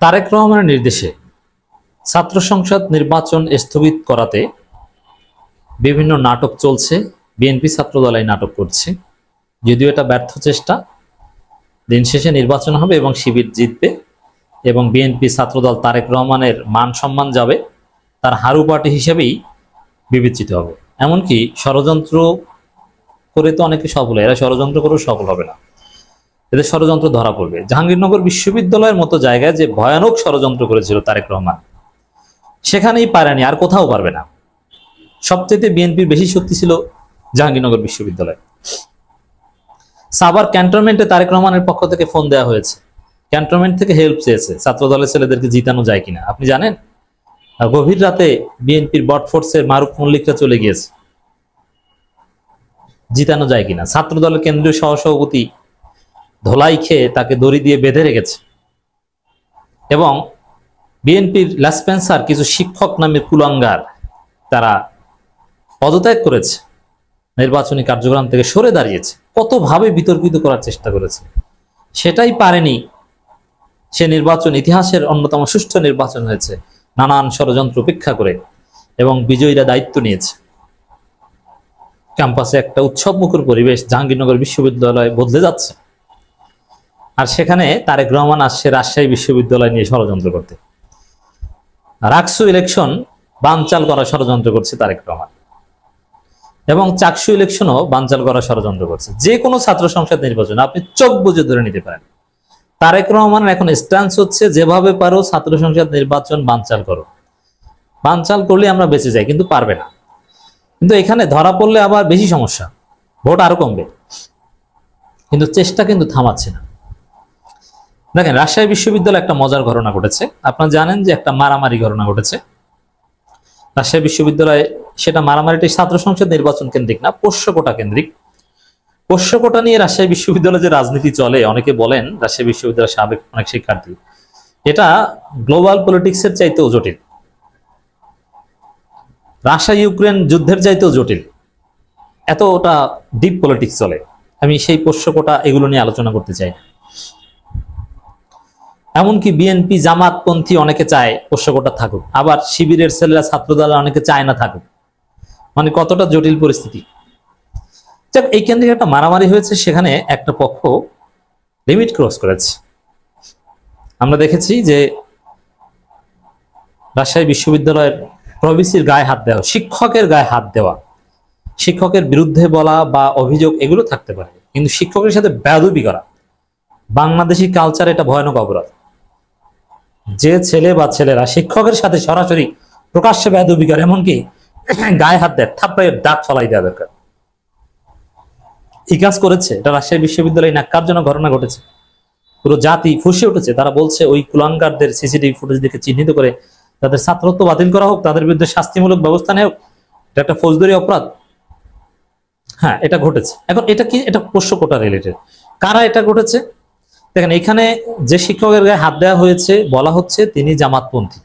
তারেক রহমানের নির্দেশে ছাত্র সংসদ নির্বাচন স্থগিত করাতে বিভিন্ন নাটক চলছে। বিএনপি ছাত্রদল এই নাটক করছে, যদিও এটা ব্যর্থ চেষ্টা। দিন শেষে নির্বাচন হবে এবং শিবির জিতবে এবং বিএনপি ছাত্রদল তারেক রহমানের মান সম্মান যাবে, তার হারু পার্টি হিসেবেই বিবেচিত হবে। এমনকি ষড়যন্ত্র করে তো অনেকে সফল হয়, এরা ষড়যন্ত্র করেও সফল হবে না, এদের ষড়যন্ত্র ধরা পড়বে। জাহাঙ্গীরনগর বিশ্ববিদ্যালয়ের মতো জায়গায় যে ভয়ানক ষড়যন্ত্র করেছিল তারেক রহমান, সেখানেই পারেনি, আর কোথাও পারবে না। সবচেয়ে বিএনপির বেশি শক্তি ছিল জাহাঙ্গীরনগর বিশ্ববিদ্যালয়। সাভার ক্যান্টনমেন্টে তারেক রহমানের পক্ষ থেকে ফোন দেওয়া হয়েছে, ক্যান্টনমেন্ট থেকে হেল্প চেয়েছে ছাত্র দলের ছেলেদেরকে জিতানো যায় কিনা। আপনি জানেন, গভীর রাতে বিএনপির বট ফোর্সের মারুফ মল্লিকরা চলে গিয়েছে, জিতানো যায় কিনা। ছাত্র দলের কেন্দ্রীয় সহসভাপতি ধোলাই খেয়ে তাকে দড়ি দিয়ে বেঁধে রেখেছে এবং বিএনপির লেসপেন্সার কিছু শিক্ষক নামে কুলাঙ্গার তারা পদত্যাগ করেছে, নির্বাচনী কার্যক্রম থেকে সরে দাঁড়িয়েছে, কতভাবে বিতর্কিত করার চেষ্টা করেছে, সেটাই পারেনি। সে নির্বাচন ইতিহাসের অন্যতম সুষ্ঠু নির্বাচন হয়েছে নানান ষড়যন্ত্র উপেক্ষা করে এবং বিজয়ীরা দায়িত্ব নিয়েছে। ক্যাম্পাসে একটা উৎসবমুখর পরিবেশ জাহাঙ্গীরনগর বিশ্ববিদ্যালয় বদলে যাচ্ছে, আর সেখানে তারেক রহমান আসছে রাজশাহী বিশ্ববিদ্যালয় নিয়ে ষড়যন্ত্র করতে। রাকসু ইলেকশন বানচাল করা ষড়যন্ত্র করছে তারেক রহমান এবং চাকসু ইলেকশনও বানচাল করা ষড়যন্ত্র করছে। যে কোনো ছাত্র সংসদ নির্বাচন আপনি চোখ বুজে ধরে নিতে পারেন। তারেক রহমানের এখন স্ট্যান্স হচ্ছে, যেভাবে পারো ছাত্র সংসদ নির্বাচন বানচাল করো, বানচাল করলে আমরা বেঁচে যাই, কিন্তু পারবে না। কিন্তু এখানে ধরা পড়লে আবার বেশি সমস্যা, ভোট আরো কমবে, কিন্তু চেষ্টা কিন্তু থামাচ্ছে না। দেখেন, রাজশাহী বিশ্ববিদ্যালয়ে একটা মজার ঘটনা ঘটেছে। আপনারা জানেন যে একটা মারামারি ঘটনা ঘটেছে রাজশাহী বিশ্ববিদ্যালয়ে। সেটা মারামারিটি ছাত্র সংসদ নির্বাচন কেন্দ্রিক না, পোষ্য কোটা কেন্দ্রিক। পোষ্য কোটা নিয়ে রাজশাহী বিশ্ববিদ্যালয়ে যে রাজনীতি চলে, অনেকে বলেন রাজশাহী বিশ্ববিদ্যালয়ের সাবেক অনেক শিক্ষার্থী, এটা গ্লোবাল পলিটিক্সের চাইতেও জটিল, রাশিয়া ইউক্রেন যুদ্ধের চাইতেও জটিল, এতটা ডিপ পলিটিক্স চলে। আমি সেই পোষ্য কোটা এগুলো নিয়ে আলোচনা করতে চাই। এমনকি বিএনপি জামাতপন্থী অনেকে চায় পোষ্য কোটা থাকুক, আবার শিবিরের ছেলেরা ছাত্রদল অনেকে চায় না থাকুক। মানে কতটা জটিল পরিস্থিতি। এই কেন্দ্রিক একটা মারামারি হয়েছে, সেখানে একটা পক্ষ লিমিট ক্রস করেছে। আমরা দেখেছি যে রাজশাহী বিশ্ববিদ্যালয়ের প্রভিসির গায়ে হাত দেওয়া, শিক্ষকের গায়ে হাত দেওয়া, শিক্ষকের বিরুদ্ধে বলা বা অভিযোগ এগুলো থাকতে পারে, কিন্তু শিক্ষকের সাথে বেয়াদবি করা বাংলাদেশি কালচার, এটা ভয়ানক অপরাধ। যে ছেলে বা ছেলেরা শিক্ষকের সাথে সরাসরি প্রকাশ্যে বেয়াদবি করে, এমনকি গায়ে হাত দেয়, থাপ্পড়ে দাঁত ফলাই দেওয়া দরকার। এই কাজ করেছে, এটা রাজশাহী বিশ্ববিদ্যালয়ে ন্যাক্কারজনক ঘটনা ঘটেছে। পুরো জাতি ফুঁসে উঠেছে। তারা বলছে ওই কুলাঙ্গারদের সিসিটিভি ফুটেজ দেখে চিহ্নিত করে তাদের ছাত্রত্ব বাতিল করা হোক, তাদের বিরুদ্ধে শাস্তিমূলক ব্যবস্থা নেওয়া হোক। এটা একটা ফৌজদারি অপরাধ। হ্যাঁ, এটা ঘটেছে। এখন এটা কি? এটা পোষ্য কোটা রিলেটেড। কারা এটা ঘটেছে? দেখেন, এখানে যে শিক্ষকের গায়ে হাত দেওয়া হয়েছে, বলা হচ্ছে তিনি জামাতপন্থী।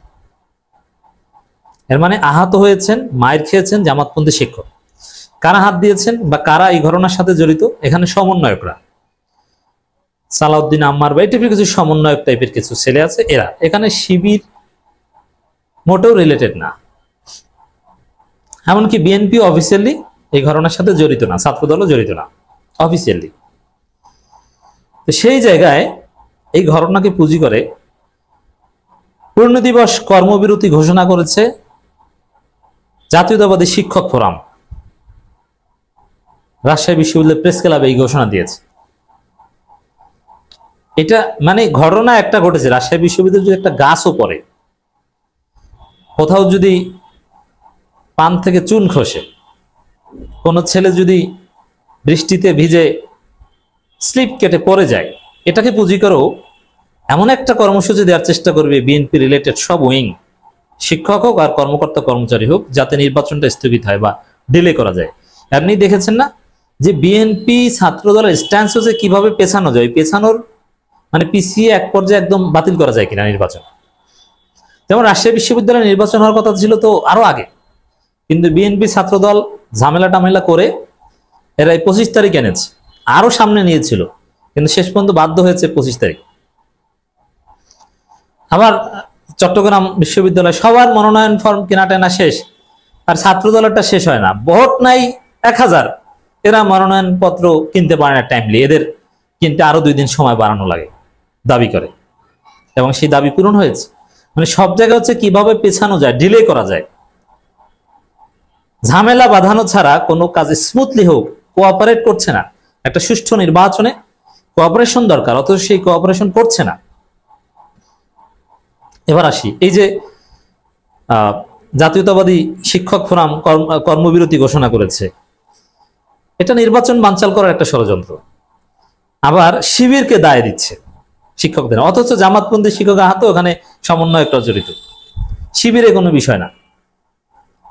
এর মানে আহত হয়েছেন, মায়ের খেয়েছেন জামাতপন্থী শিক্ষক। কারা হাত দিয়েছেন বা কারা এই ঘটনার সাথে জড়িত? এখানে সমন্বয়করা, সালাউদ্দিন আম্মার বা এই টাইপের কিছু সমন্বয়ক টাইপের কিছু ছেলে আছে, এরা। এখানে শিবির মোটেও রিলেটেড না, এমনকি বিএনপি অফিসিয়ালি এই ঘটনার সাথে জড়িত না, ছাত্রদলও জড়িত না অফিসিয়ালি। তো সেই জায়গায় এই ঘটনাকে পুঁজি করে পূর্ণ দিবস কর্মবিরতি ঘোষণা করেছে জাতীয়তাবাদী শিক্ষক ফোরাম। রাজশাহী বিশ্ববিদ্যালয় প্রেস ক্লাবে এই ঘোষণা দিয়েছে। এটা মানে ঘটনা একটা ঘটেছে, রাজশাহী বিশ্ববিদ্যালয় যদি একটা গাছও পড়ে, কোথাও যদি পান থেকে চুন খসে, কোনো ছেলে যদি বৃষ্টিতে ভিজে স্লিপ কেটে পড়ে যায়, এটাকে পুঁজি করেও এমন একটা কর্মসূচি দেওয়ার চেষ্টা করবে বিএনপি রিলেটেড সব উইং, শিক্ষক হোক আর কর্মকর্তা কর্মচারী হোক, যাতে নির্বাচনটা স্থগিত হয় বা ডিলে করা যায়। আপনি দেখেছেন না যে বিএনপি ছাত্রদলের স্ট্যান্স হচ্ছে কিভাবে পেছানো যায়, পেছানোর মানে পিছিয়ে এক পর্যায়ে একদম বাতিল করা যায় কিনা নির্বাচন। যেমন রাজশাহী বিশ্ববিদ্যালয়ে নির্বাচন হওয়ার কথা ছিল তো আরো আগে, কিন্তু বিএনপি ছাত্রদল ঝামেলা টামেলা করে এরা 25 তারিখ এনেছে, আরো সামনে নিয়েছিল, কিন্তু শেষ পর্যন্ত বাধ্য হয়েছে 25 তারিখ। আবার চট্টগ্রাম বিশ্ববিদ্যালয় সবার মনোনয়ন ফর্ম কেনাটেনা শেষ, আর ছাত্র দলেরটা শেষ হয় না, ভোট নাই 1000, এরা মনোনয়ন পত্র কিনতে পারে না টাইমলি, এদের কিনতে আরো 2 দিন সময় বাড়ানো লাগে দাবি করে, এবং সেই দাবি পূরণ হয়েছে। মানে সব জায়গায় হচ্ছে কিভাবে পেছানো যায়, ডিলে করা যায়, ঝামেলা বাঁধানো ছাড়া কোনো কাজ স্মুথলি হোক কোঅপারেট করছে না। একটা সুষ্ঠু নির্বাচনে কোঅপারেশন দরকার, অথচ সেই কোঅপারেশন করছে না। এবার আসি, এই যে জাতীয়তাবাদী শিক্ষক ফোরাম কর্মবিরতি ঘোষণা করেছে, এটা নির্বাচন বানচাল করার একটা ষড়যন্ত্র। আবার শিবিরকে দায় দিচ্ছে শিক্ষকদের, অথচ জামাতপন্থী শিক্ষকের হাতে ওখানে সমন্বয়করা জড়িত, শিবিরে কোনো বিষয় না।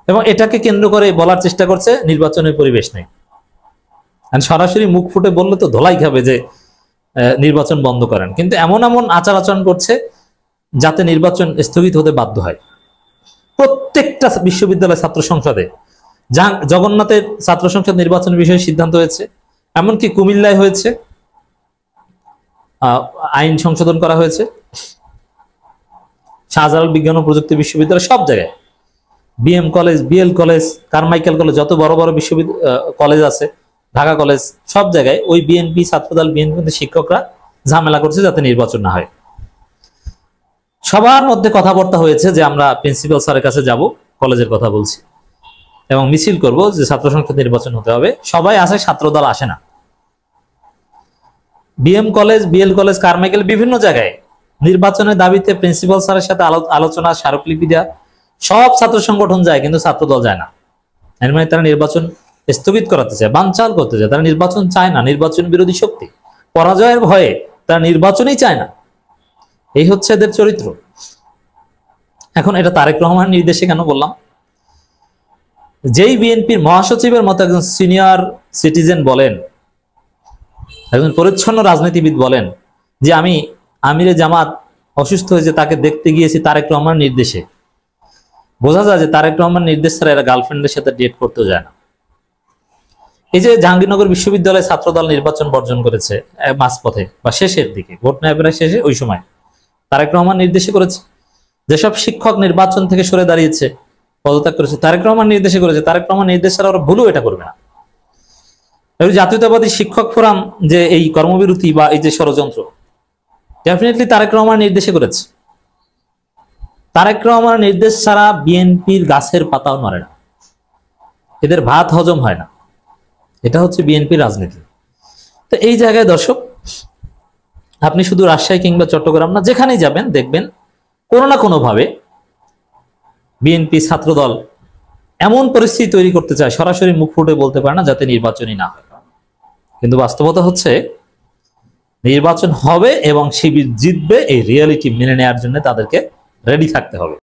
এবং এটাকে কেন্দ্র করে বলার চেষ্টা করছে নির্বাচনের পরিবেশ নেই। সরাসরি মুখ ফুটে বললে তো ধোলাই খাবে যে নির্বাচন বন্ধ করেন, কিন্তু এমন এমন আচার আচরণ করছে যাতে নির্বাচন স্থগিত হতে বাধ্য হয়। প্রত্যেকটা বিশ্ববিদ্যালয় ছাত্র সংসদে, জগন্নাথের ছাত্র সংসদ নির্বাচনের বিষয়ে সিদ্ধান্ত হয়েছে, এমনকি কুমিল্লায় হয়েছে, আইন সংশোধন করা হয়েছে, শাহজালাল বিজ্ঞান ও প্রযুক্তি বিশ্ববিদ্যালয়, সব জায়গায়, BM college, BL college, Carmichael college, যত বড় বড় কলেজ আছে, ঢাকা কলেজ, সব জায়গায় ওই বিএনপি ছাত্রদল, বিএনপি শিক্ষকরা ঝামেলা করছে যাতে নির্বাচন না হয়। সবার মধ্যে কথাবার্তা হয়েছে যে আমরা প্রিন্সিপাল স্যারের কাছে যাব, কলেজের কথা বলছি, এবং মিছিল করব যে ছাত্র সংসদ নির্বাচন হতে হবে। সবাই আসে, ছাত্রদল আসে না। BM college, BL college, Carmichael, বিভিন্ন জায়গায় নির্বাচনের দাবিতে প্রিন্সিপাল স্যারের সাথে আলোচনা, স্মারকলিপি দেওয়া, সব ছাত্র সংগঠন যায়, কিন্তু ছাত্রদল যায় না। এর মানে তারা নির্বাচন স্থগিত করাতে চায়, বানচাল করতে চায়, তারা নির্বাচন চায় না, নির্বাচন বিরোধী শক্তি, পরাজয়ের ভয়ে তারা নির্বাচনই চায় না। এই হচ্ছে এদের চরিত্র। এখন এটা তারেক রহমানের নির্দেশে কেন বললাম? যেই বিএনপির মহাসচিবের মতো একজন সিনিয়র সিটিজেন বলেন, একজন পরিচ্ছন্ন রাজনীতিবিদ বলেন যে আমি আমিরে জামাত অসুস্থ হয়েছে, তাকে দেখতে গিয়েছি তারেক রহমানের নির্দেশে, বোঝা যায় যে তারেক রহমান নির্দেশ ছাড়া এরা গার্লফ্রেন্ডের সাথে ডেট করতে যায় না। এই যে জাহাঙ্গীরনগর বিশ্ববিদ্যালয়ে ছাত্রদল নির্বাচন বর্জন করেছে মাঝপথে বা শেষের দিকে, ভোট নেওয়া প্রায় শেষে, ওই সময় তারেক রহমান নির্দেশে করেছে। যেসব শিক্ষক নির্বাচন থেকে সরে দাঁড়িয়েছে, পদত্যাগ করেছে, তারেক রহমান নির্দেশে করেছে। তারেক রহমান নির্দেশ ছাড়া ওরা ভুলও এটা করবে না। জাতীয়তাবাদী শিক্ষক ফোরাম যে এই কর্মবিরতি বা এই যে ষড়যন্ত্র, ডেফিনেটলি তারেক রহমান নির্দেশে করেছে। তারেক রহমান নির্দেশ ছাড়া বিএনপির গাছের পাতাও নড়ে না, এদের ভাত হজম হয় না। এটা হচ্ছে বিএনপির রাজনীতি। তো এই জায়গায় দর্শক, আপনি শুধু রাজশাহী কিংবা চট্টগ্রাম না, যেখানেই যাবেন দেখবেন কোনো না কোনো ভাবে বিএনপি ছাত্রদল এমন পরিস্থিতি তৈরি করতে চায়, সরাসরি মুখ ফুটে বলতে পারে না, যাতে নির্বাচনই না হয়। কিন্তু বাস্তবতা হচ্ছে নির্বাচন হবে এবং শিবির জিতবে, এই রিয়ালিটি মেনে নেওয়ার জন্য তাদেরকে রেডি থাকতে হবে।